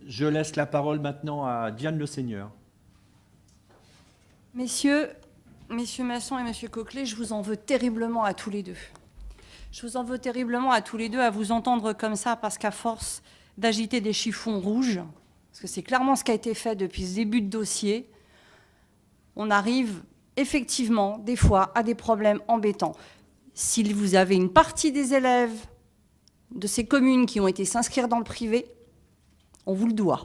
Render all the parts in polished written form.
Je laisse la parole maintenant à Diane Le Seigneur. Messieurs Masson et Monsieur Coquelet, je vous en veux terriblement à tous les deux. Je vous en veux terriblement à tous les deux à vous entendre comme ça, parce qu'à force d'agiter des chiffons rouges, parce que c'est clairement ce qui a été fait depuis ce début de dossier, on arrive effectivement, des fois, à des problèmes embêtants. Si vous avez une partie des élèves de ces communes qui ont été s'inscrire dans le privé, on vous le doit.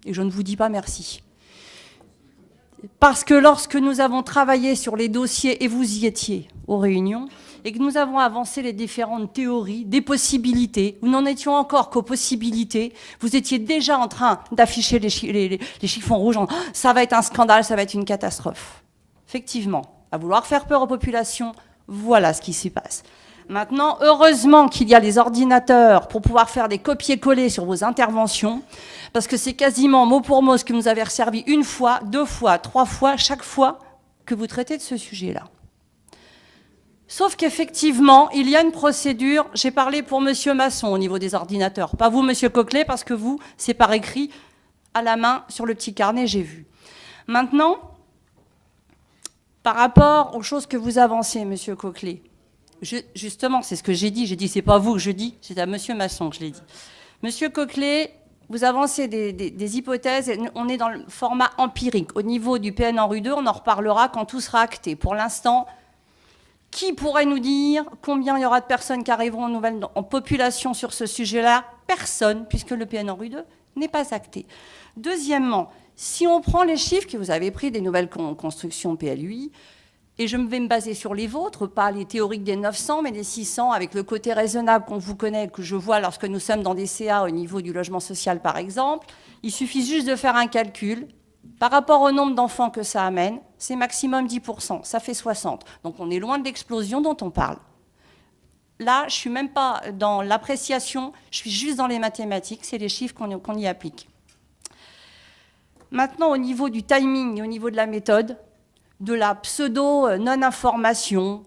Et je ne vous dis pas merci. Parce que lorsque nous avons travaillé sur les dossiers, et vous y étiez aux réunions, et que nous avons avancé les différentes théories, des possibilités, nous n'en étions encore qu'aux possibilités, vous étiez déjà en train d'afficher les chiffons rouges en « ça va être un scandale, ça va être une catastrophe ». Effectivement, à vouloir faire peur aux populations, voilà ce qui s'y passe. Maintenant, heureusement qu'il y a les ordinateurs pour pouvoir faire des copier-coller sur vos interventions, parce que c'est quasiment mot pour mot ce que vous avez resservi une fois, deux fois, trois fois, chaque fois que vous traitez de ce sujet-là. Sauf qu'effectivement, il y a une procédure. J'ai parlé pour Monsieur Masson au niveau des ordinateurs, pas vous, Monsieur Coquelet, parce que vous, c'est par écrit à la main sur le petit carnet, j'ai vu. Maintenant, par rapport aux choses que vous avancez, Monsieur Coquelet, justement, c'est ce que j'ai dit, c'est pas vous que je dis, c'est à Monsieur Masson que je l'ai dit. Monsieur Coquelet, vous avancez des hypothèses, et on est dans le format empirique. Au niveau du PN en rue 2, on en reparlera quand tout sera acté. Pour l'instant, qui pourrait nous dire combien il y aura de personnes qui arriveront en population sur ce sujet-là? Personne, puisque le PN en rue 2 n'est pas acté. Deuxièmement, si on prend les chiffres que vous avez pris des nouvelles constructions PLUI, et je vais me baser sur les vôtres, pas les théoriques des 900, mais des 600, avec le côté raisonnable qu'on vous connaît, que je vois lorsque nous sommes dans des CA au niveau du logement social, par exemple, il suffit juste de faire un calcul. Par rapport au nombre d'enfants que ça amène, c'est maximum 10%, ça fait 60. Donc on est loin de l'explosion dont on parle. Là, je ne suis même pas dans l'appréciation, je suis juste dans les mathématiques, c'est les chiffres qu'on y applique. Maintenant, au niveau du timing et au niveau de la méthode, de la pseudo-non-information,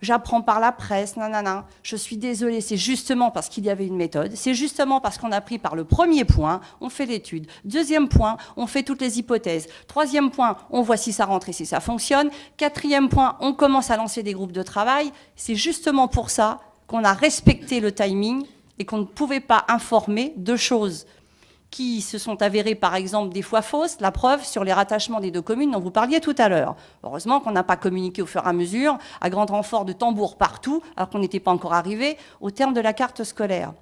j'apprends par la presse, nanana, je suis désolée, c'est justement parce qu'il y avait une méthode, c'est justement parce qu'on a pris par le premier point, on fait l'étude. Deuxième point, on fait toutes les hypothèses. Troisième point, on voit si ça rentre et si ça fonctionne. Quatrième point, on commence à lancer des groupes de travail. C'est justement pour ça qu'on a respecté le timing et qu'on ne pouvait pas informer de choses qui se sont avérées, par exemple, des fois fausses, la preuve sur les rattachements des deux communes dont vous parliez tout à l'heure. Heureusement qu'on n'a pas communiqué au fur et à mesure, à grand renfort de tambours partout, alors qu'on n'était pas encore arrivé au terme de la carte scolaire.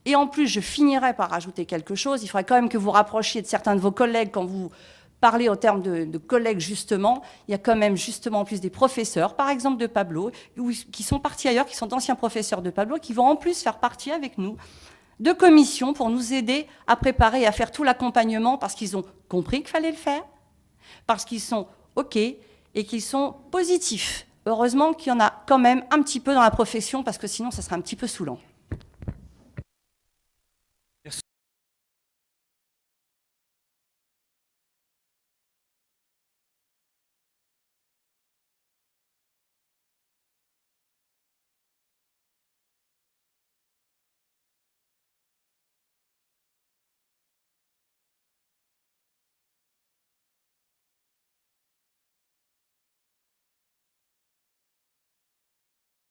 Et en plus, je finirai par rajouter quelque chose. Il faudrait quand même que vous rapprochiez de certains de vos collègues quand vous parlez au terme de collègues, justement. Il y a quand même, justement, en plus des professeurs, par exemple de Pablo, qui sont partis ailleurs, qui sont d'anciens professeurs de Pablo, qui vont en plus faire partie avec nous de commissions pour nous aider à préparer et à faire tout l'accompagnement parce qu'ils ont compris qu'il fallait le faire, parce qu'ils sont OK et qu'ils sont positifs. Heureusement qu'il y en a quand même un petit peu dans la profession parce que sinon, ça serait un petit peu saoulant.